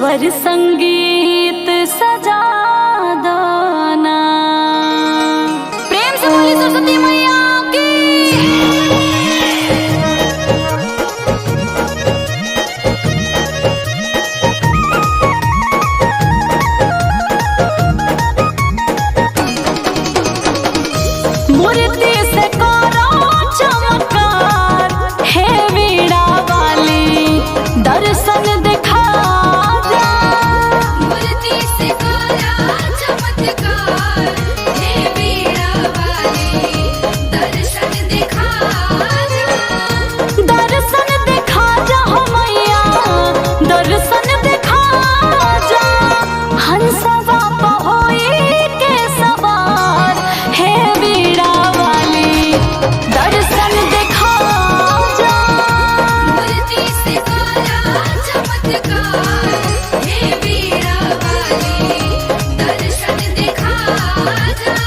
स्वर संगीत सजा दना। प्रेम से बोली सरस्वती मैया की। मूर्ति से करो चमत्कार, हे वीणा वाली दर्शन दिखा जा। मूर्ति से करो चमत्कार, हे वीणा वाली दर्शन दिखा जा। दर्शन दिखा जा हो मैया, दर्शन दिखा जा। हंसवा पहोई के सवार, हे वीणा वाली दर्शन दिखा जा। मूर्ति से करो चमत्कार, हे वीणा वाली दर्शन दिखा जा।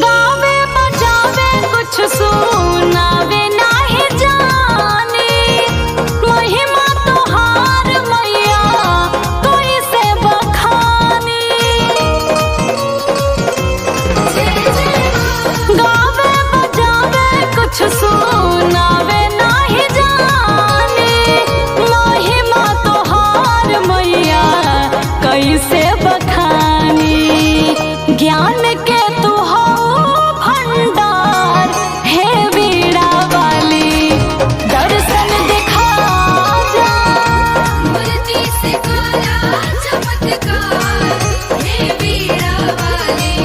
गावे बजावे कुछ सुनावे नाही जानी, महिमा तोहार मैया कोई से बखानी। गावे बजावे कुछ सुनावे नाही जानी, महिमा तोहार मैया कैसे बखानी। ज्ञान के तू हो भंडार, हे वीणा वाली दर्शन दिखा जा। मूर्ति से करो चमत्कार, हे वीणा वाली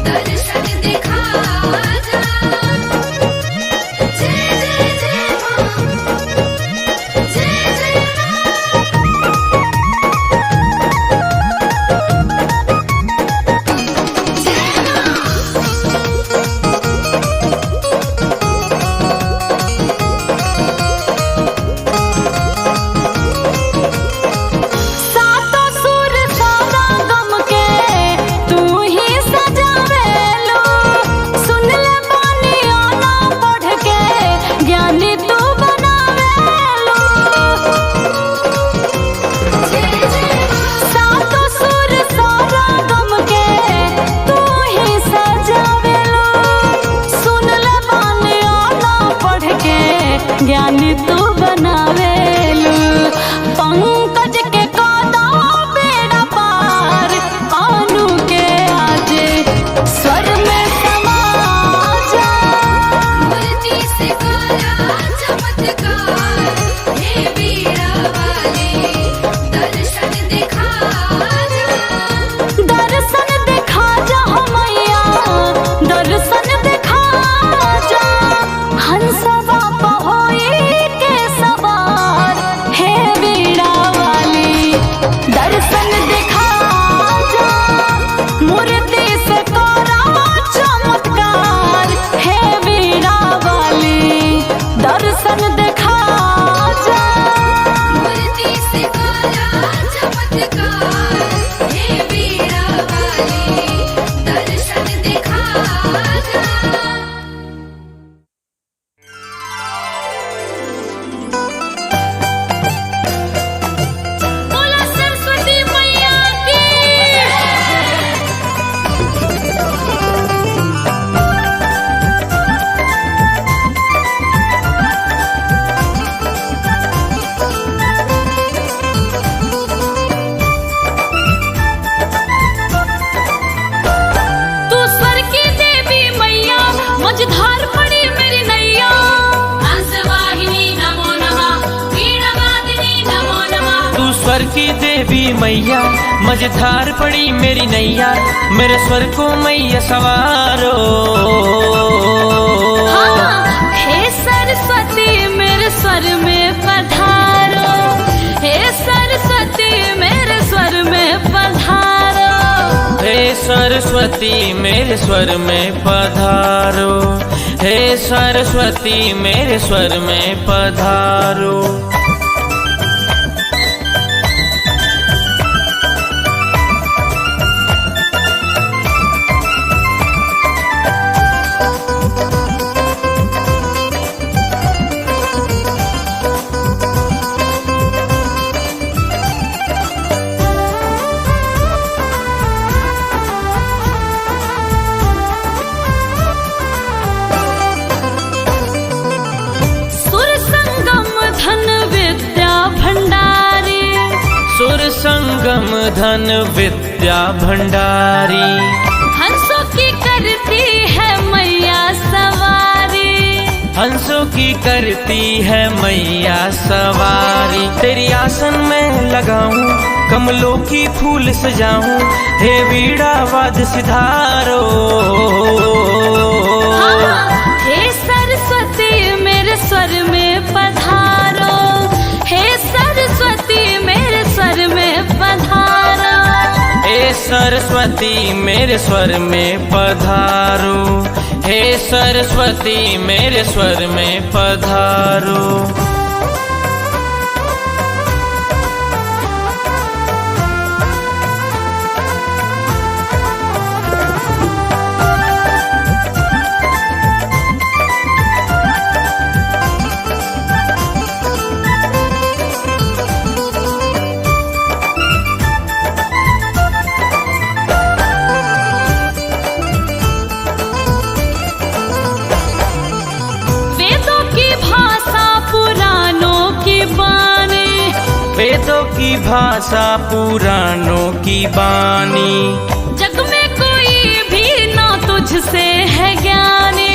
दर्शन दिखा जा। जय जय जय मां, जय जय सातों सुर सारा गम के तू ही सजावेलो। सुन ले बानी आना पढ़ के ज्ञानी तू बनावेलो। सातों सुर सारा गम के तू ही सजावेलो। सुन ले बानी आना पढ़ के ज्ञानी तू बनावेलो। पंकज के कादा बेड़ा पार, कानू के आजे स्वर में समा जा। मूर्ति से करो चमत्कार, हे वीणा वाली दर्शन दिखा जा। दर्शन दिखा जा हो मैया, दर्शन दिखा जा। हंसवा पहोई के सवार, हे वीणा वाली दर्शन दिखा जा। मूर्ति से करो चमत्कार, हे वीणा वाली दर्शन दिखा जा। मूर्ति से करो चमत्कार, हे वीणा वाली दर्शन दिखा जा। बोला सरस्वती मैया की। तू स्वर की देवी मैया, मझधार पड़ी मेरी नैया। हंसवाहिनी नमो नमः, वीणावादिनी नमो नमः। तू स्वर की देवी मैया, मझधार पड़ी मेरी नैया। मेरे स्वर को मैया सवारो। हाँ, हे सरस्वती मेरे स्वर में पधारो। हे सरस्वती मेरे स्वर में पधारो। हे सरस्वती मेरे स्वर में पधारो, हे सरस्वती मेरे स्वर में पधारो। सुर संगम धन विद्या भंडारी, हंसों की करती है मैया सवारी, हंसों की करती है मैया सवारी। तेरी आसन में लगाऊं, कमलों की फूल सजाऊं, हे वीणा वाद सिधारो। हे सरस्वती मेरे स्वर में पधारो, हे सरस्वती मेरे स्वर में पधारो। हे सरस्वती मेरे स्वर में पधारो, हे सरस्वती मेरे स्वर में पधारो। वेदों की भाषा पुराणों की बानी, जग में कोई भी ना तुझसे है ज्ञानी,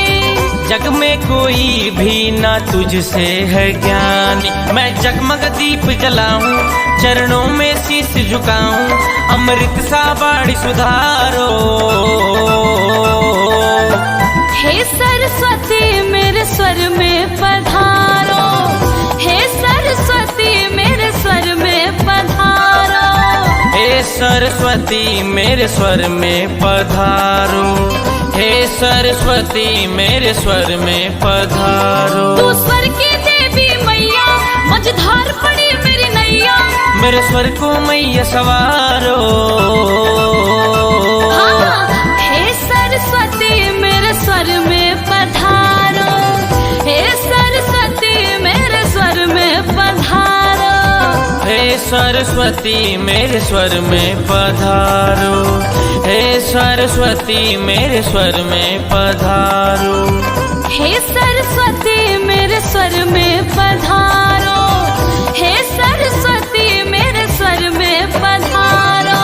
जग में कोई भी ना तुझसे है ज्ञानी। मैं जगमग दीप जलाऊं, चरणों में शीश झुकाऊं, अमृत सा बाणी सुधारो। हे सरस्वती मेरे स्वर में पधारो, हे सरस्वती मेरे स्वर में पधारो। हे सरस्वती मेरे स्वर में पधारो, हे सरस्वती मेरे स्वर में पधारो। तू स्वर की देवी मैया, मझधार पड़ी मेरी नैया, मेरे स्वर को मैया सवारो। हे सरस्वती मेरे स्वर में पधारो, हे सरस्वती मेरे स्वर में पधारो। हे सरस्वती मेरे स्वर में पधारो, हे सरस्वती मेरे स्वर में पधारो। हे सरस्वती मेरे स्वर में पधारो, हे सरस्वती मेरे स्वर में पधारो।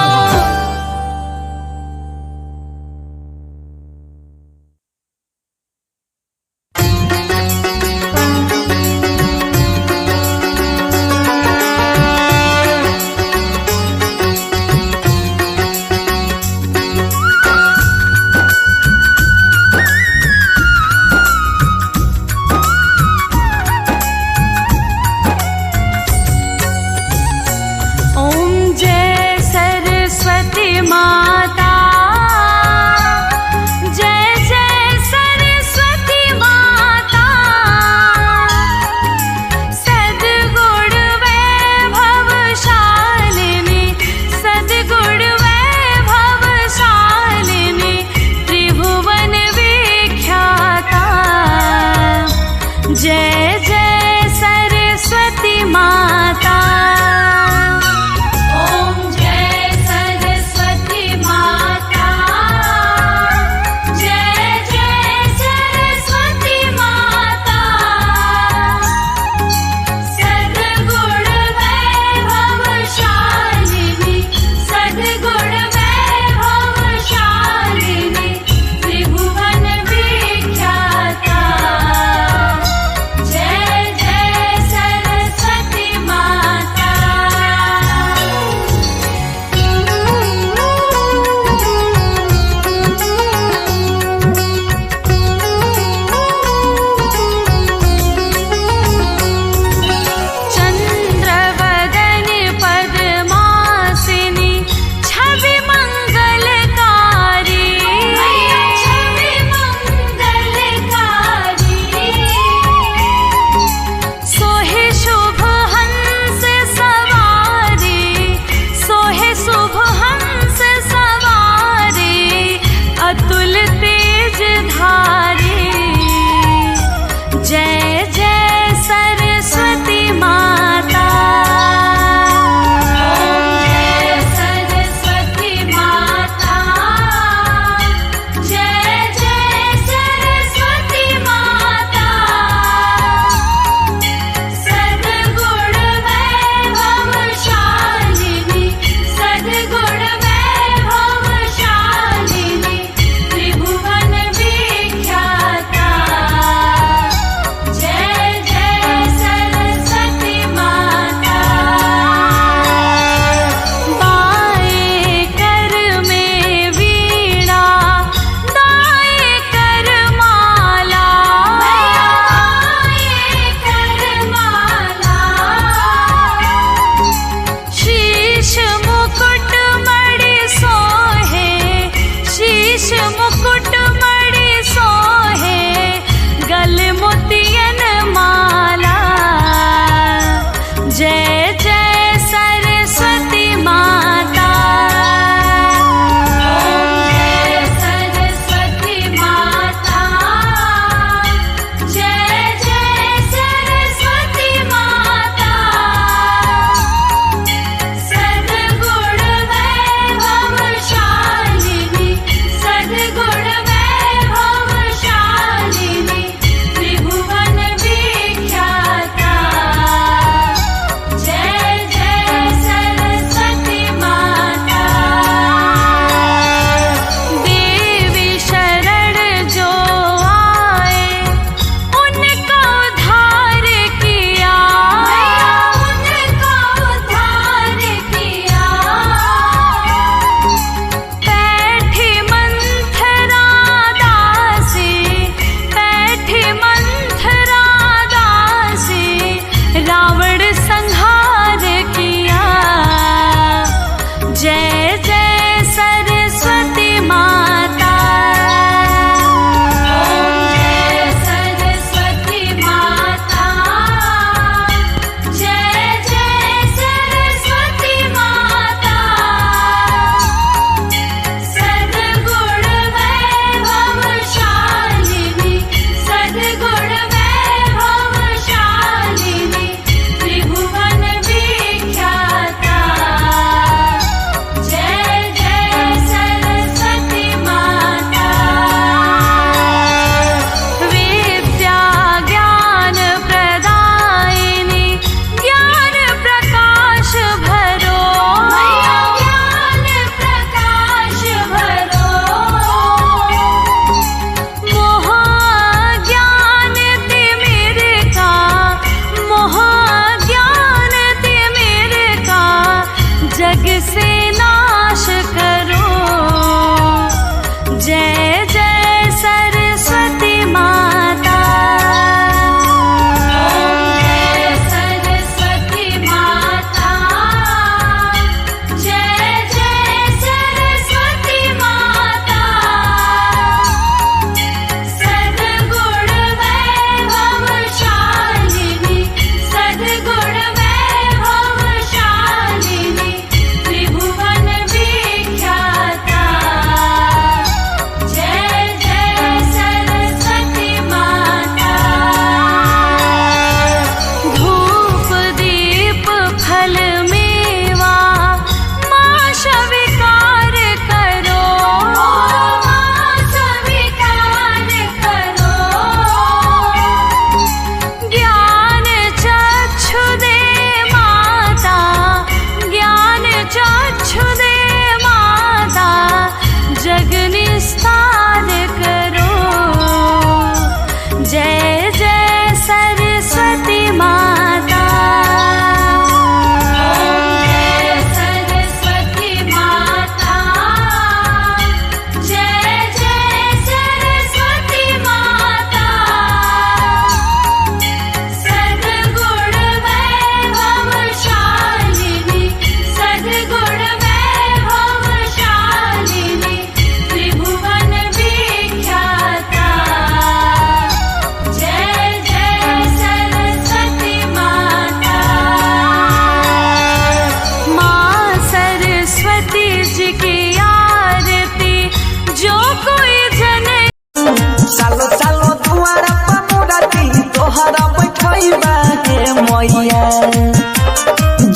मैया।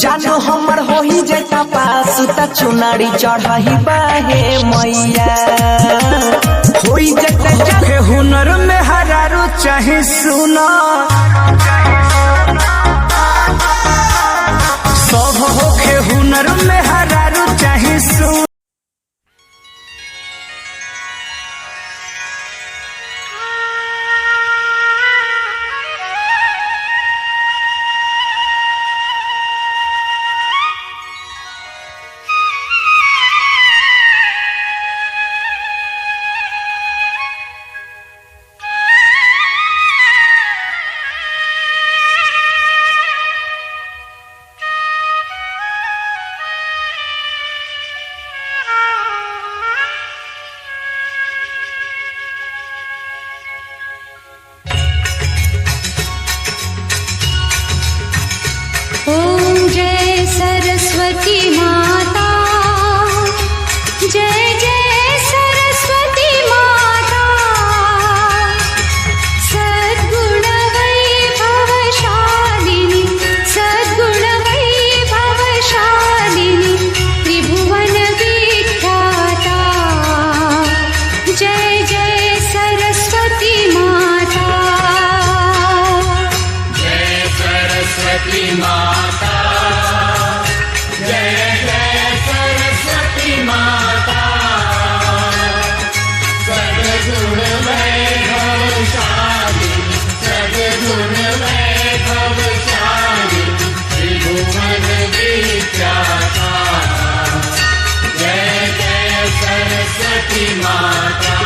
जानो हमर होही जैता पास त चुनारी चढ़ही बाहे मैया। होई जैता जाके हुनर में हरारू चाहे सुना, सब होखे हुनर में हरारू चाहे सुना। ओम जय सरस्वती माता, जय जय सरस्वती माता। सद्गुण वैभवशालिनी, सद्गुण वैभवशालिनी, त्रिभुवन विख्याता। जय जय सरस्वती माता, जय सरस्वती माता, जय जय सरस्वती माता। सद्गुण वैभवशालिनी, सद्गुण वैभवशालिनी, त्रिभुवन विख्याता। जय जय सरस्वती माता।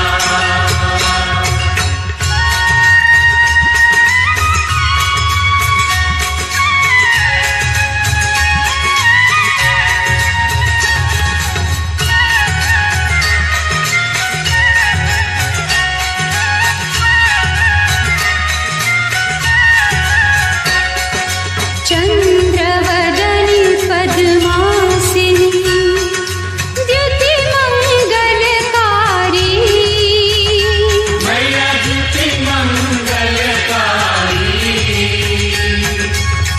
चंद्रवदनी पद्मासिनी, द्युति मंगलकारी। मैया द्युति मंगलकारी।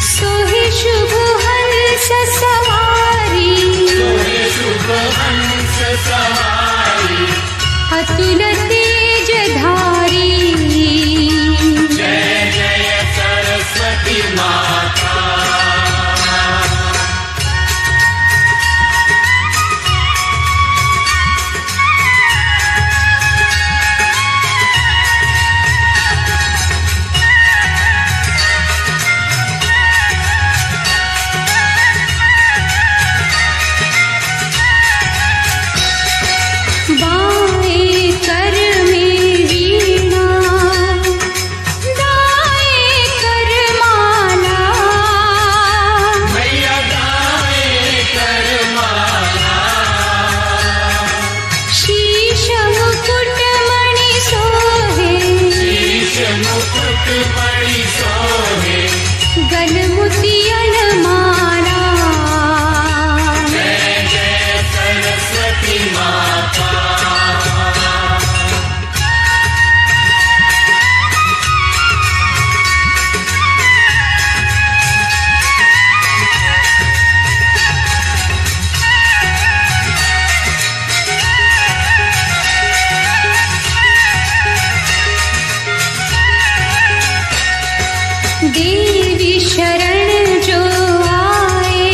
सोहि शुभ हंस सवारी, सोहे शुभ हंस सवारी। अतुल तेज धारी। जय जय सरस्वती माता। बाएं कर में वीणा, दाएं कर माला। मैया दाएं कर माला। शीश मुकुट मणि सोहे, शीश मुकुट मणि सोहे। गल मोतियन माला। जय जय सरस्वती माता। देवी शरण जो आए,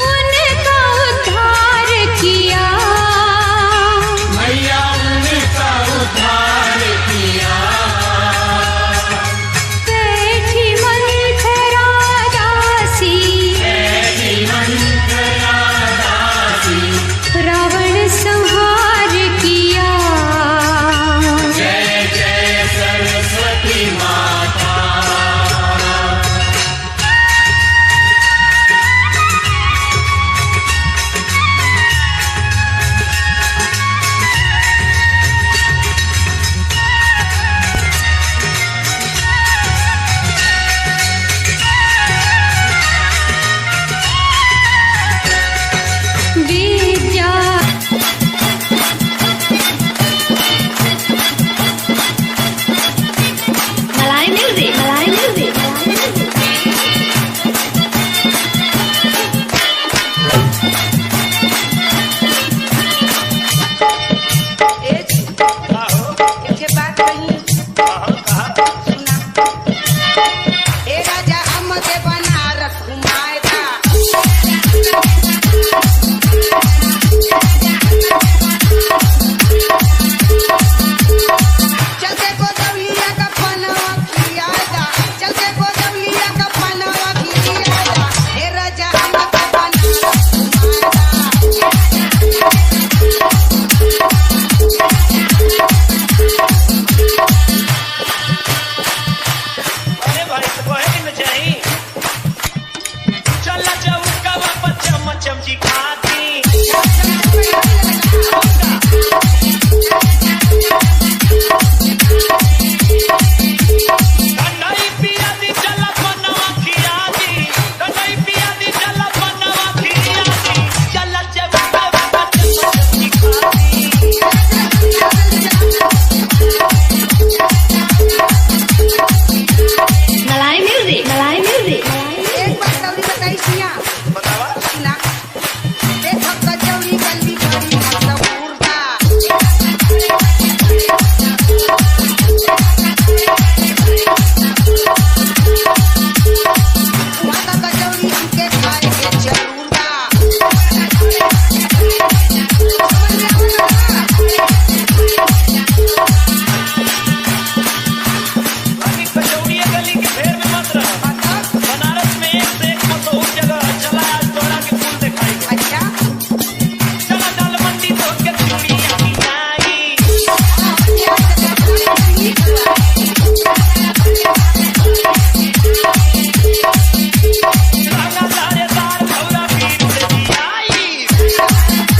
उनका उद्धार किया। मैया उनका उद्धार किया। बैठी मंथरा दासी, ऐसी मंथरा दासी। रावण संहार किया। जय जय सरस्वती माता। हमके बनारस घुमाएगा चलते गोदवलिया का पनवा खियाएगा चलते गोदवलिया का पनवा खियाएगा हे राजा हमके बनारस अरे भाई तो कहे कि न चाही चल चौका वापस चमची खाती कन्हई पिया दी चल बनवा खिया दी कन्हई पिया दी चल बनवा खिया दी चल चौका वापस चमची खाती मलाई म्यूजिक एक बात तौरी बताई सिया बतावा सुना देखो कचौड़ी गली बड़ी मशहूर बा वहाँ का कचौड़ी हमके खाए के जरूर बा अभी कचौड़िया गली के फेर में मत रह बनारस में एक से एक मशहूर जगह चला आज तोरा के फूल दिखाई अच्छा चला दाल मंडी तो के चूड़िया की जाई रागा दारेदार भौरा पीर से दियाई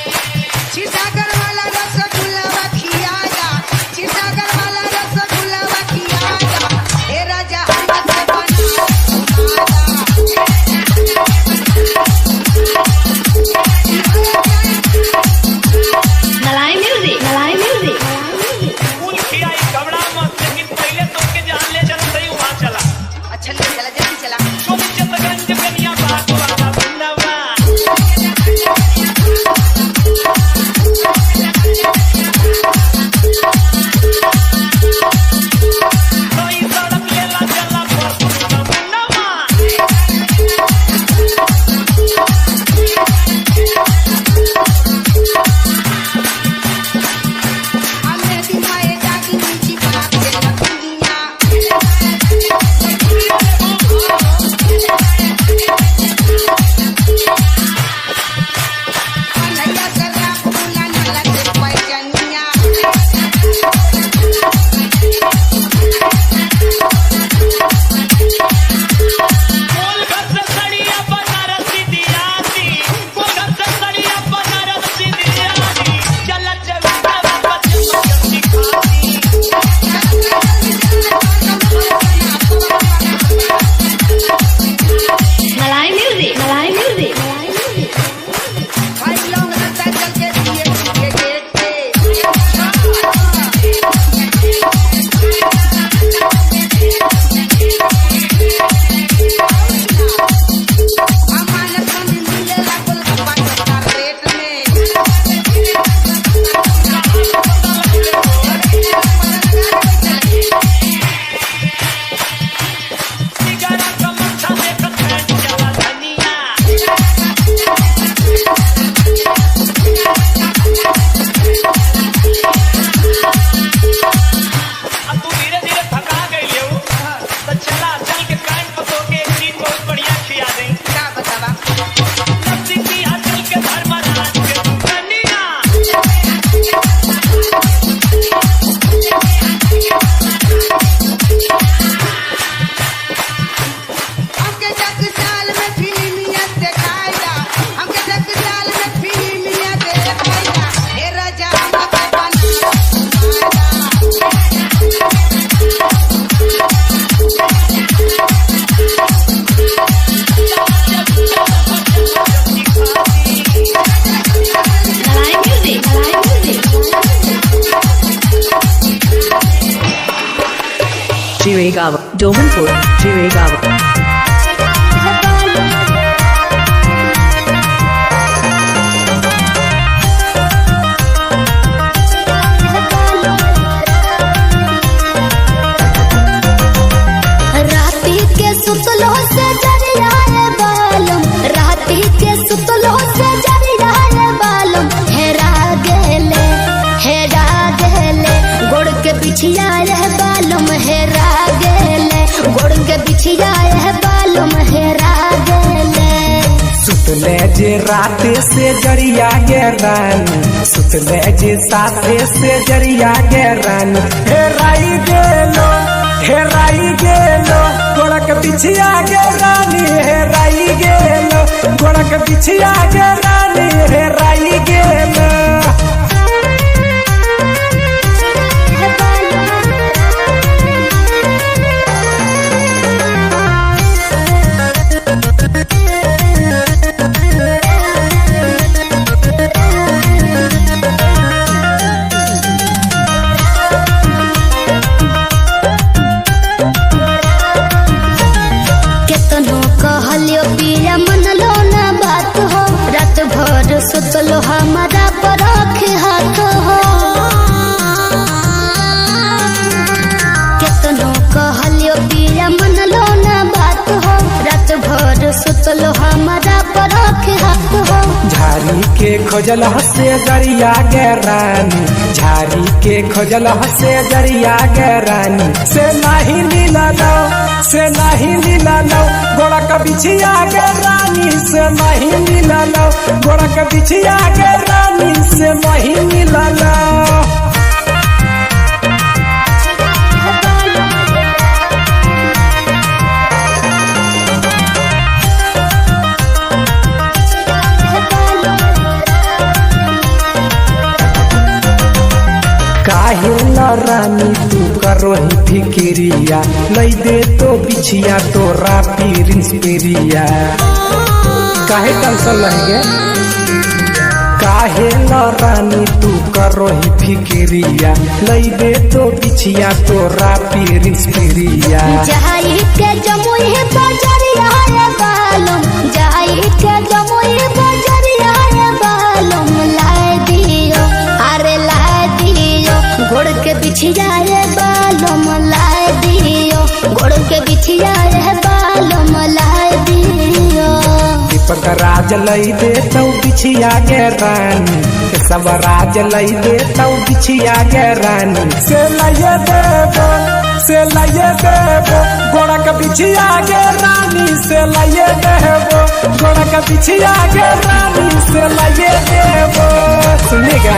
क्षीरसागर वाला रसगुल्ला खियागा क्षीरसागर वाला रसगुल्ला खियागा हे राजा हमके मलाई म्यूजिक फूल खियाई घबरा मत लेकिन पहले तो के जान ले चल सही वहां चला अच्छा ले चला जल्दी चला चोरी चितगंज कनिया बात वाला बुंदवा कोई सड़क लेला चला पर बुंदवा हमने दिमाए जागी नीची बात के लखुनिया कन्हैया सरा फूला न लगे पैजनिया कोल घर से सड़िया बनारसी दियाती कोल घर से सड़िया बनारसी दियाती चल चौका वापस चमची खाती मलाई म्यूजिक भाई लोग रस्ता चल के दिए के गेट पे अमानत मंदिर मिलेला गोलगप्पा सस्ता रेट में सिगारा का मच्छा देखत है चला धनिया अब तू धीरे धीरे थका गई हो तो चला चल के कान पतो के एक चीज बहुत बढ़िया खिया दे क्या बतावा लस्सी पिया चल के धर्मराज के कनिया हमके जग साल में फिल्मिया दिखाएगा हमके जग साल में फिल्मिया दिखाएगा हे राजा हमके बनारस मलाई म्यूजिक Chirigava, Domanpur, Chirigava. बिछिया रह बालम हेरा गेले गोड़ के बिछिया रह बालम हेरा गेले सुतले जे राते से जरिया गे रानी सुतले जे साथे से जरिया गे रानी हेराई गेलो गोड़क बिछिया गे रानी हेराई गेलो गोड़क बिछिया गे रानी हेराई गेलो सुतलो हमारा परख हाथ हो केतनो कहलियो पिया मनलो ना बात हो रात भर सुतलो हमारा परख हाथ हो झारी के खोजल हसे दरिया गे रानी झारी के खोजल हसे दरिया गे रानी से नहीं लीला गोड़ा का बिछिया गे रानी से नहीं लीला गोड़ा का बिछिया गे रानी से नहीं लीला काहे न रानी तू करो ही फिक्रिया लई दे तो बिछिया तोरा पीरिंस पिरिया काहे टेंशन लगे काहे न रानी तू करो ही फिक्रिया लई दे तो बिछिया तोरा पीरिंस पिरिया जाई के जमुई बजरिया रे बालम जाई के जमुई बजरिया रे बालम लाए दियो अरे लाए दियो गोड़ के बिछिया रे बालम लाए दियो गोड़ के बिछिया रे बालम लाए दियो दीपक राज लई दे तो बिछिया गे रानी सब राज लई दे तो बिछिया गे रानी से लइए देबो गोड़ा का बिछिया गे रानी से लइए देबो गोड़ा का बिछिया गे रानी से लइए देबो सुनिएगा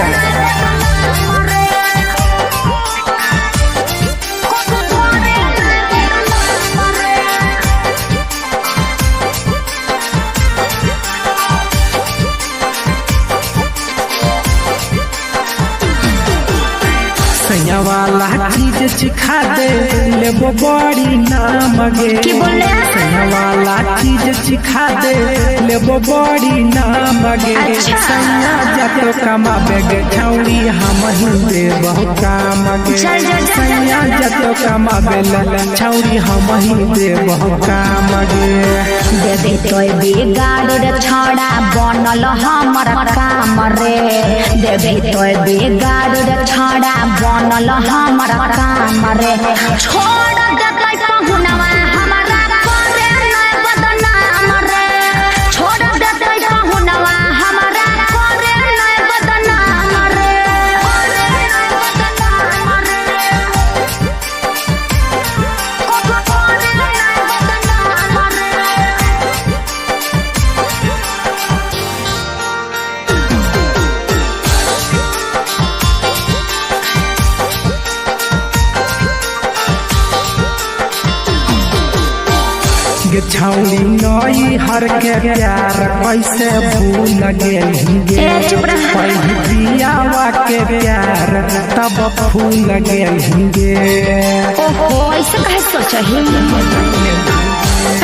सैया वाला चीज चिखा दे लेबो बड़ी नाम गे सैया वाला चीज चिखा दे लेबो बड़ी नाम गे सैया जतो कमाबे गे छौरी हम ही देबो काम गे सैया जतो कमाबे छौरी हम ही देबो काम गे देबे तोय बिगाड़ रे छड़ा बनल हमर काम रे देबे तोय बिगाड़ रे छड़ा बनल हमर काम रे छोड़ देतै पहुनवा हमरा करे नै बदनाम रे छोड़ देतै पहुनवा हमरा करे नै बदनाम रे गे छौरी नई हर के प्यार कैसे भूल गेलिगे पहली दियावा के प्यार तब भूल गेलिगे ओहो ऐसे कहे सोचही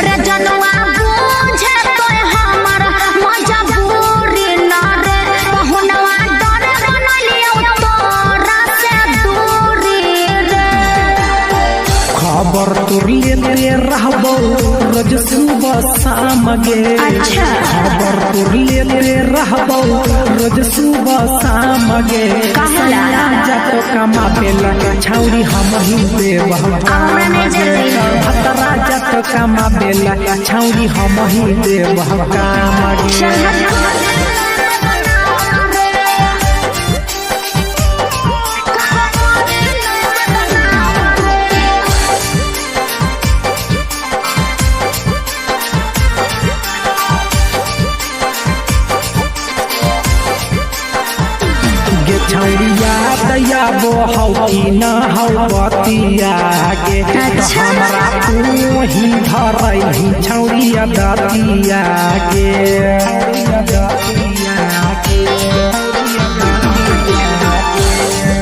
रे जनवा बुझे तोय हमर मजबूरी न रे पहुनवा डर बनलियो तोरा से दूरी रे खबर तोर लेते रहबो रोज सुबह शाम गे खबर तोर लेते रहबो रोज सुबह शाम गे सैया जतो कमाबे छौरी हम ही देबो भतरा जतो कमाबे छौरी हम ही देबो काम गे हौ कि न हौ बतिया के तो हमरा तू ही धरही छौरिया दतिया के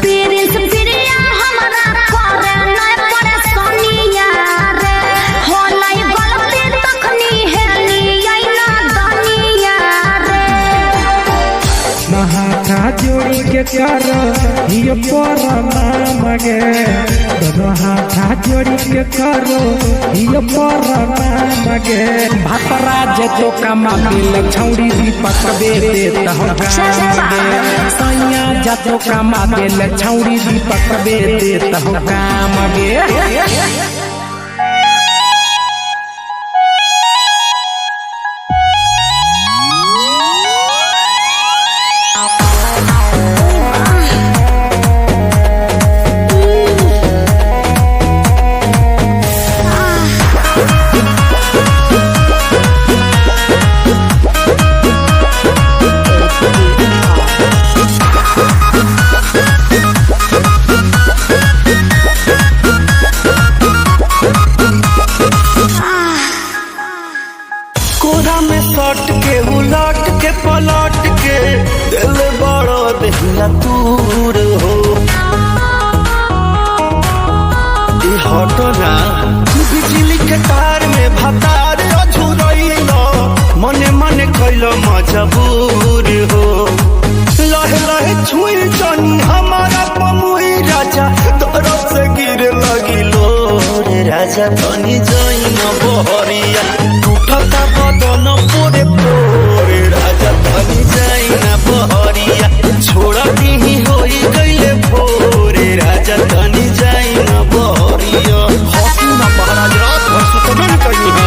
प्रिंस प्रिया हमरा करे नै परेशानिया रे हो नै गलती तखनी हेलियै ना दनिया रे हाथा जोड़ी के कर हियो पर नाम गे दोनों हाथा जोड़ी के करो हियो पर नाम गे भतरा जे तो कमा दिल छौड़ी दीपक बेरे तह काम गे सैया जा तो कमा दिल छौड़ी दीपक बेरे तह काम गे कोरा में सट के उलट के पलट के दिल बड़ो दहिया दूर हो ई हटो ना बिजली के तार में भतार अझुरइलो मने मने कइलो मजबूर हो लहे लहे छुई जनी हमारा पमुई राजा तोरो से गिर लगिलो रे राजा तनी जई न बहरिया टूटता बदन पोरे पोरे राजा तनी जाई ना बहरिया छोड़ा दी होई गइले भोरे राजा तनी जाई ना बहरिया हॉकी ना महाराज रात भर सुतबे न कहीं है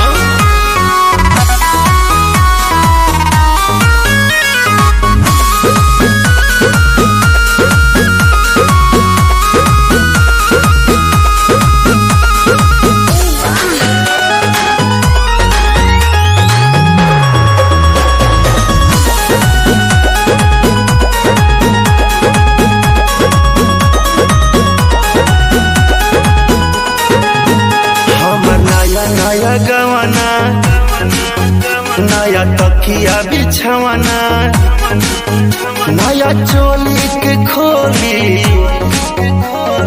नया गवाना नया तकिया बिछवाना नया चोली के खोली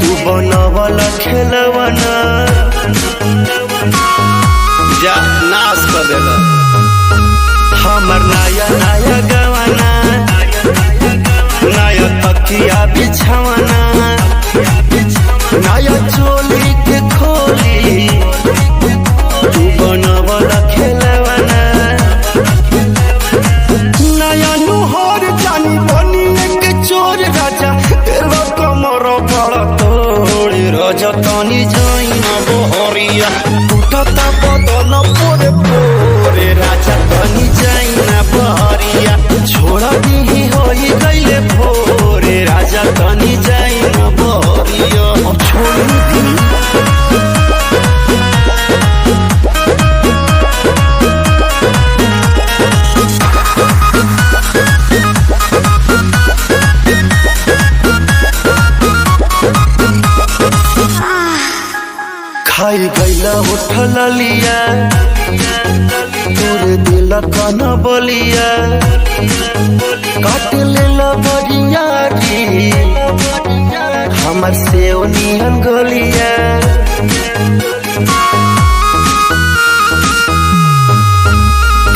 तू बनवला खेलवाना जा नाश कर देला हमर नया नया गवाना नया तकिया बिछवाना नया चोली के खोली बनवला खेलवाना नया नुहर जानी बनी के चोर राजा तेरा कमर बड़ा तोड़ राजा तनी जाई ना बहरिया टूटता बदन पोरे पोरे राजा तनी जाई ना बहरिया छोड़ा दी होई गइले भोरे राजा तनी जाई ना बहरिया छोड़ दी खाई गैला उठल लिया तोरे दिल कन बलिया काट लेला बरिया री हमर से निहन गलिया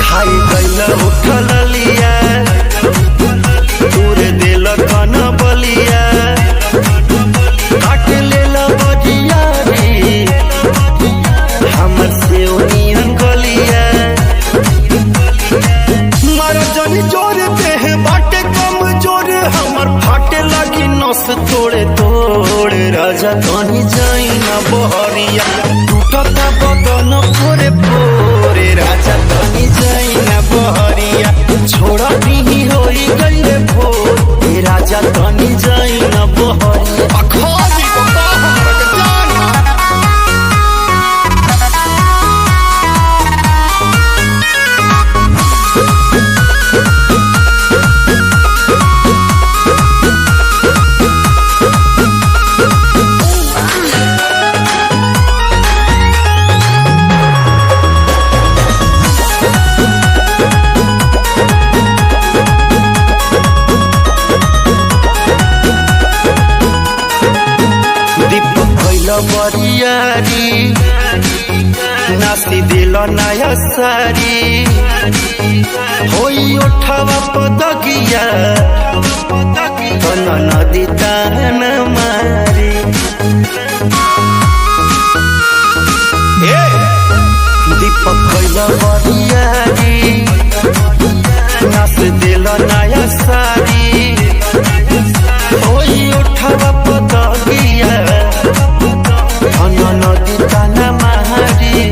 खाई गैला उठल लिया तोरे दिल कन बलिया काट लेला बरिया री हमर से निहन गलिया मारा जानी जोर देह बाटे कम जोर हमर फाटे लगी नस तोड़े तोड़े राजा तनी जाई ना बहरिया टूटता बदन पोरे पोरे राजा तनी जाई ना बहरिया छोड़ा दी होई गइले भोर राजा तनी जाई ना बहरिया अखादी बता हमरा के जाना बरियारी नास्ती दिल नया सारी होई उठवा पदगिया तन नदी तान मारी दीपक कैल बरियारी नाच दिल नया सारी होई उठवा पदगिया तन नदी तान मारी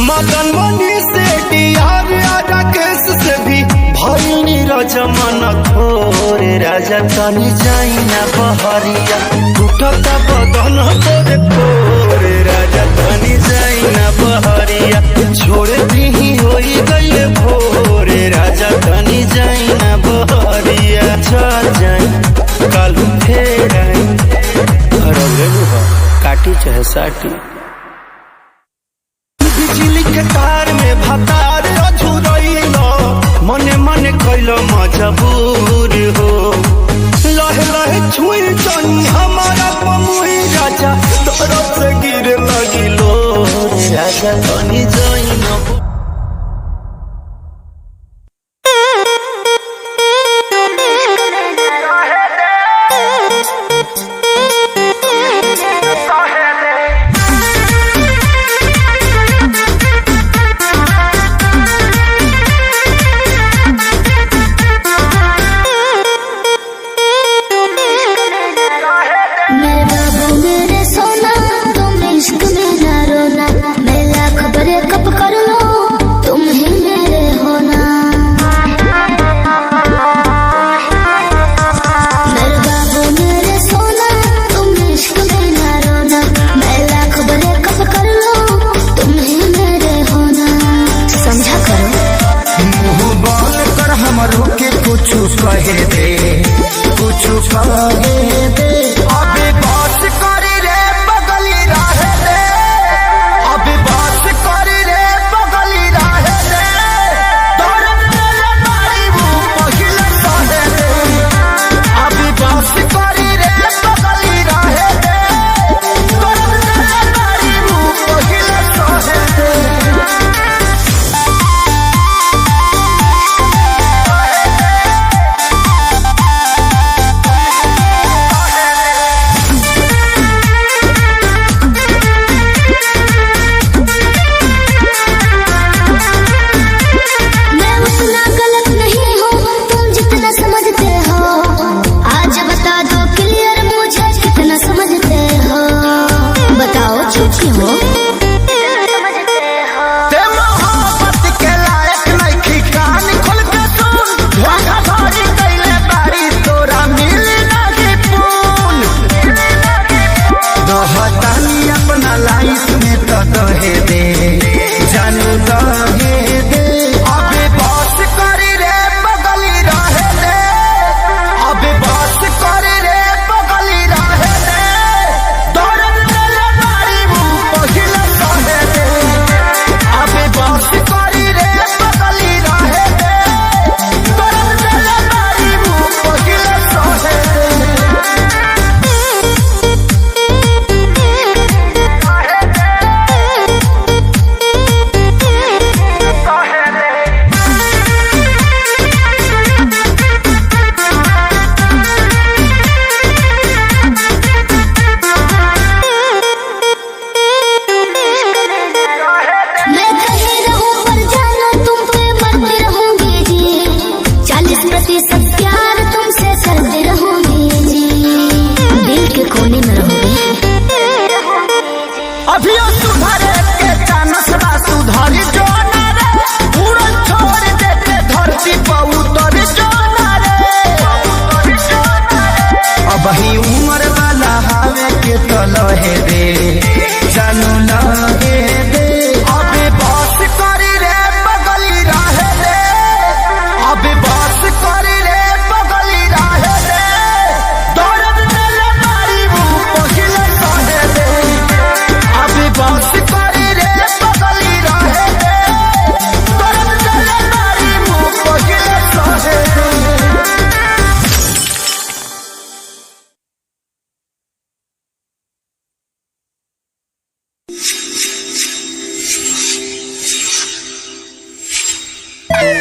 मदन मनी से डियार राकेश से भी भैनी रजमन थोरे राजा तनी जाइना बहरिया टूटता बदन तोरे कोरे राजा तनी जाइना बहरिया छोड़ दी होई गई भोरे राजा तनी जाइना बहरिया चल जाई कल फेर आई काटी चाहे साटी बिजली के तार में भतार अझुरइलो मने मने कैलो मजबूर हो लहे लहे छुई तनी हमारा पमुई राजा तरफ से गिरे लगिलो राजा तनी जाइनो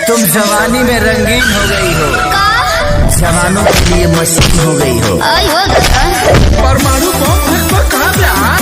तुम जवानी में रंगीन हो गई हो, जवानों के लिए मशीन हो गई हो। परमाणु बम पर कहाँ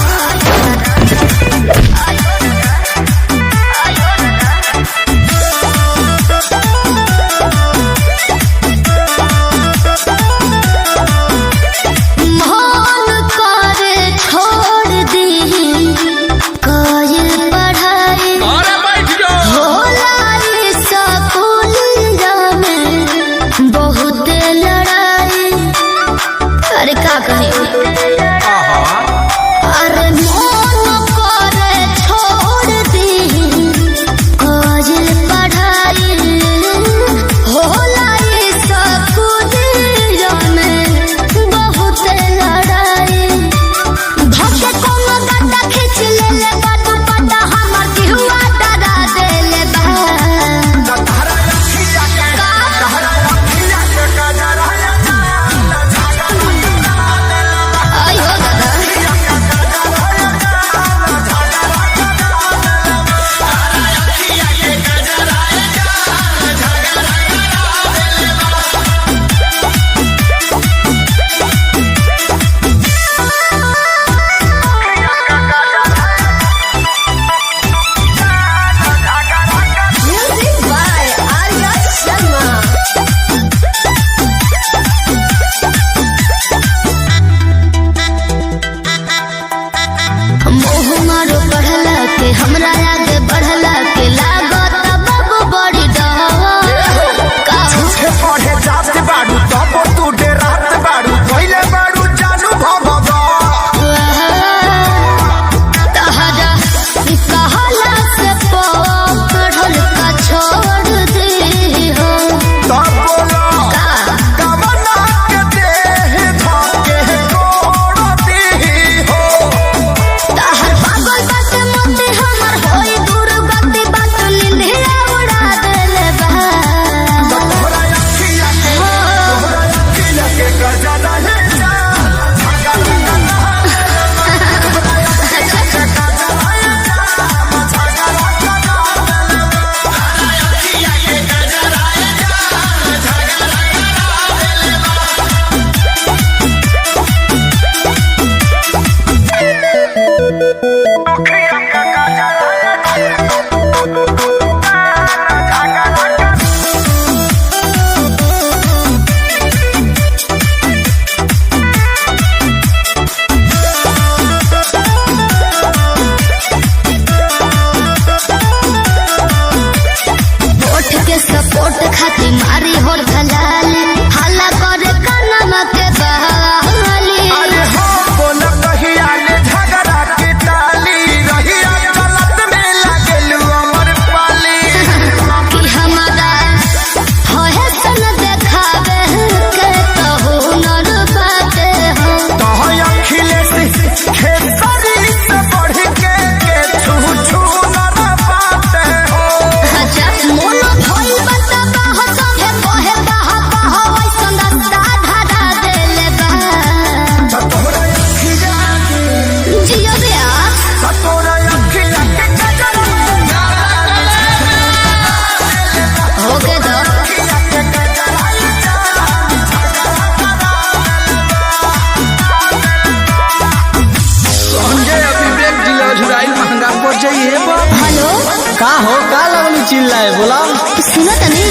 चिल्लाए बोला सुनो तनी।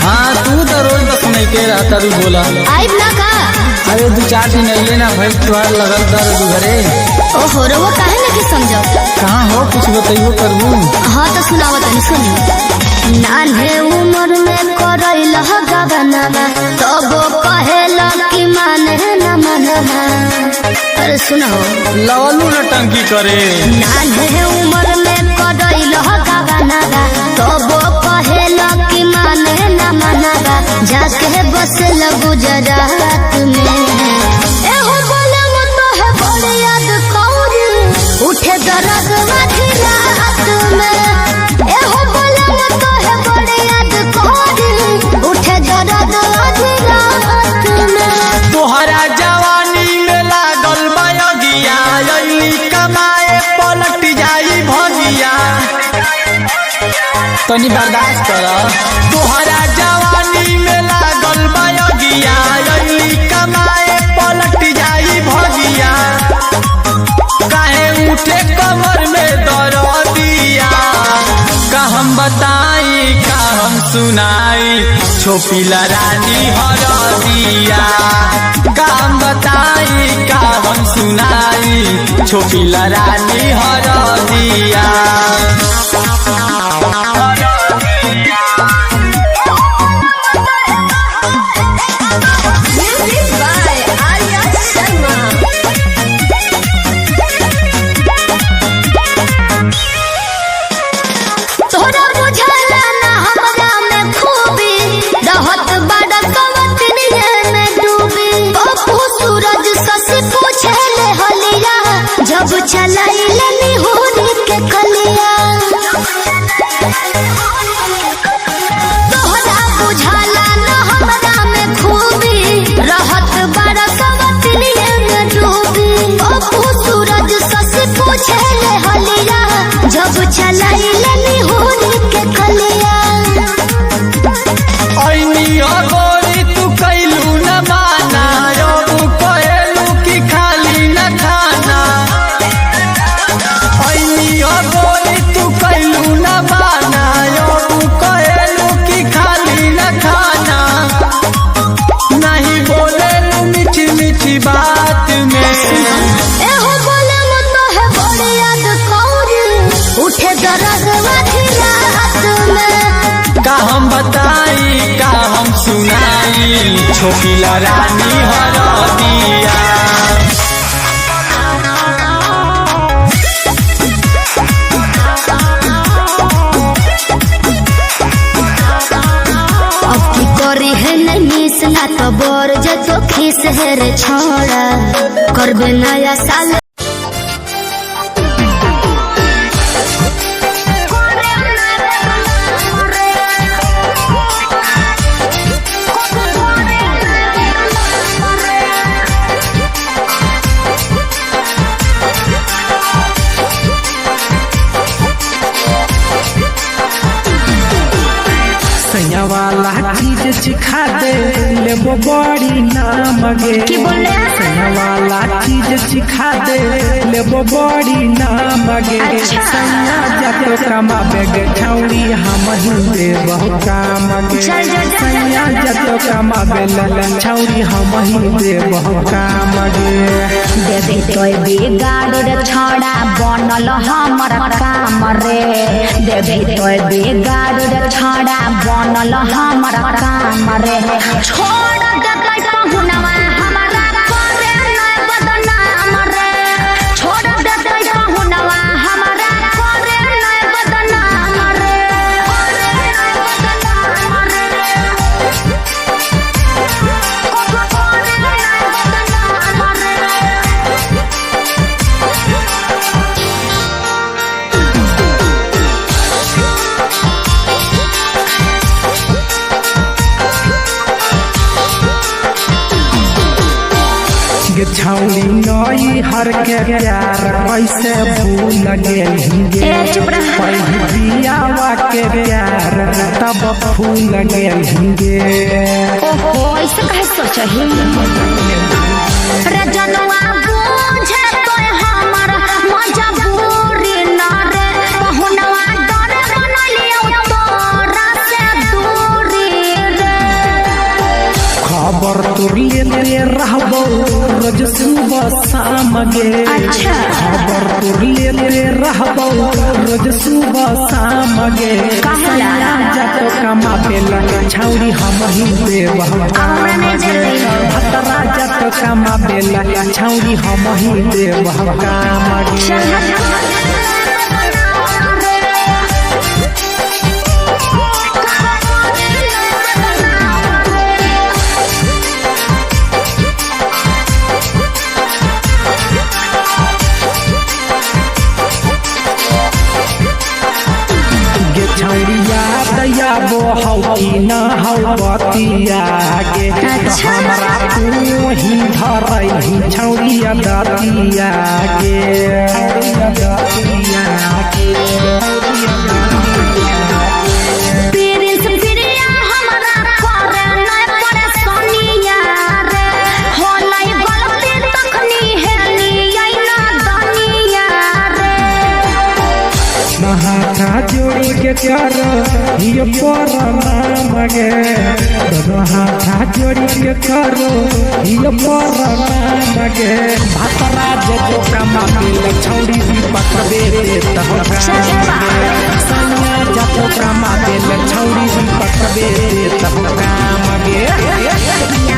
हाँ तू तो रोज तो सुनाई के रहता भी बोला आइब ना का। अरे दू चार दिन अइले ना भाई तुहार लगल दर्द घरे। ओहो रो काहे ना कि समझो कहाँ हो कुछ बताइयो करबू। हाँ तो सुनाओ तनी सुनी। नान्हे उम्र में करैल गबनमा तबो कहेला कि माने न मनवा। अरे सुनाओ लवलू न टंकी करे। नान्हे उम्र में करैल गबनमा तबो कहेला कि माने न मनवा। जाके बसल गुजरात में एहो बोले मत है बड़ी याद कौरी उठे दर्द माथी रात में। एहो बोले मत है बड़ी याद कौरी उठे दर्द माथी रात में। तोहरा जवानी में लागल बयगिया कमाए पलट जाई भगिया। तनी बर्दाश्त कर। तोहरा जवानी में लागल बयगिया अली कमाए पलट जाई भगिया काहे उठे कमर में दर्दिया का हम बताई का हम सुनाई छोपिला रानी हरदिया का हम बताई का हम सुनाई छोपिला रानी हरदिया। जब चलाइलनी होली के कलिया तोहरा बुझाला न हमरा में खूबी रहत बड़ा सवतनिया में डूबी ओ सूरज सस पूछे ले हलिया जब चलाइलनी होली के कलिया ऐनी अगोरी तू कैलू न माना अब कहलू कि खाली न खाना ऐनी अगोरी तू कैलू न माना अब कहलू कि खाली न खाना नहीं बोलेलू मीठी मीठी बात में एहो बोले मत है बड़ी याद कौरी उठे दर्द वाली रात में का हम बताई का हम सुनाई छोपिला रानी हरदिया। अब की करी है नहीं सना तो बोर जतो खीस है रे छोड़ा करबे नया साल सैया वाला चीज चिखा दे लेबो बड़ी नाम गे। की बोले सैया वाला चीज चिखा दे लेबो बड़ी नाम गे। सैया जातो कमाबे गे छौरी हम ही बहु काम गे। सैया जातो कमाबे ललन छौरी हम ही बहु काम गे। देबे तोय बिगाड़ रे छोड़ा बनल हमर काम रे देबे तोय बिगाड़ रे छोड़ा बनल हमर काम रे छोड़ देबै पहुनवा हमरा करे नै बदनाम रे छोड़ देबै पहुनवा हमरा करे नै बदनाम रे करे नै बदनाम रे करे नै बदनाम रे। गे छौरी नई हर के प्यार कैसे भूल गेलिए पहली बियावा के प्यार तब भूल गेलिए। ओहो ऐसे कहे सोचही रे जनवा बुझे तोय हमर मजबूरी न रे पहुनवा डरे बनलियो तोरा से दूरी रे खबर तोर लेते रहबो रोज सुबह शाम गे। खबर तोर लेते रहबो रोज सुबह शाम गे। सैया जातो कमाबे ललन छौरी हम ही देबह काम गे। भतरा जातो कमाबे ललन छौरी हम ही देबह काम गे। गे छौरिया दया बो हौ की न हौ बतिया गे। हमरा तू ही धरई छौरिया दतिया गे। करो ये पर नाम गे दोनों हाथ जोड़ी के करो ये पर नाम गे भातरा जे जो कमा दिल छौड़ी भी पकड़े तब सैया जब कमा दिल छौड़ी भी पकड़े तब काम गे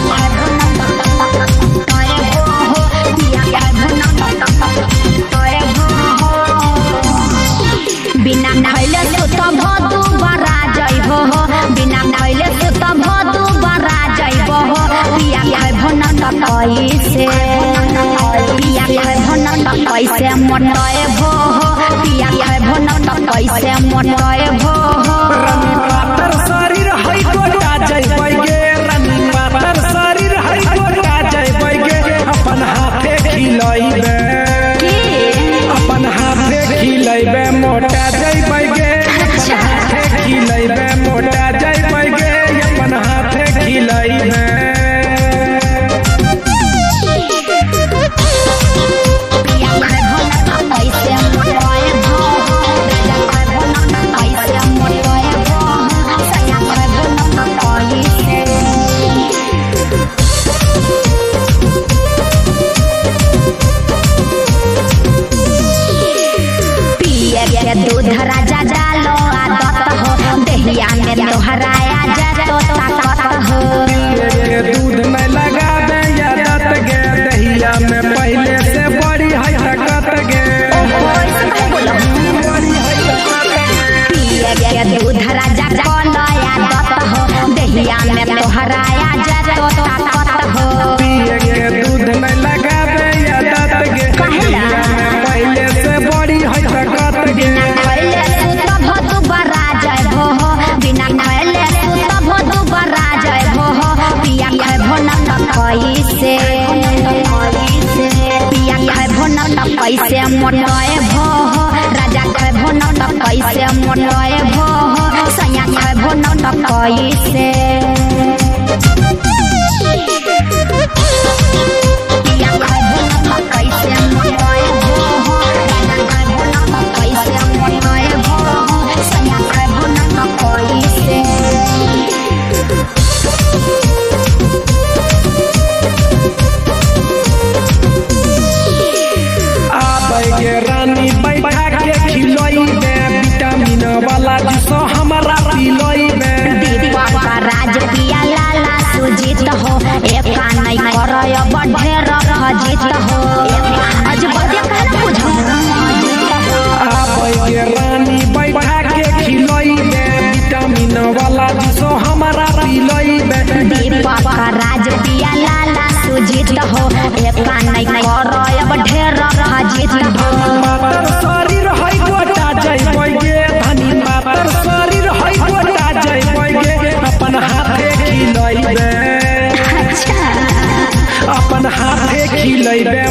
बिना खैले सुत भदु बरा जइबो हो बिना खैले सुत भदु बरा जइबो हो पिया खैबो न त कैसे पिया खैबो न त कैसे मोटएबो हो पिया खैबो न त कैसे मोटएबो हो रमी पातर शरीर है गोटा जइबै गे रमी पातर शरीर है गोटा जइबै गे अपन हाथे खिलैबे अपन हाथे खिलैबे मोटा जइबै गे अपन हाथे खिलैबे मोटा जइबै गे अपन हाथे खिलैबे पिया खैबो न त कैसे मोटएबो राजा खैबो न त कैसे मोटएबो सैया खैबो न त कैसे पिए के दूध राजा डालो आदत हो दहिया में तोहराया जतो ताकत हो के दूध में लगाबे आदत गे दहिया में पहले से बड़ी है ताकत गे पिए के दूध राजा डालो आदत हो दहिया में तोहराया जतो ताकत हो पिए के दूध में लगाबे आदत गे दहिया में पहले से बड़ी है ताकत गे खैले सुत भदु बरा जइबो हो बिना खैले सुत भदु बरा जइबो हो पिया खैबो न त कैसे पिया खैबो न त कैसे मोटएबो हो राजा खैबो न त कैसे मोटएबो हो सैया खैबो न त कैसे पिया खैबो न त कैसे मोटएबो हो राजा खैबो न त कैसे मोटएबो हो सैया खैबो न त कैसे आबै गे रानी बैठा के खिलैबे विटामिन वाला जूस हमारा पिलैबे दीपक राज पिया लाला सुजीत हो एका नहीं करय बढ़ेर खजित हो आज बजे कहना बुझो आबै गे रानी बैठा के खिलैबे विटामिन वाला जूस हमारा पिलैबे दीपक राज पिया लाला सुजीत हो एका नहीं करय बढ़ेर खजित हो पातर शरीर है गोटा जइबै गे धनी पातर शरीर है गोटा जइबै गे अपन हाथे खिलैबे अपन हाथे खिलैबे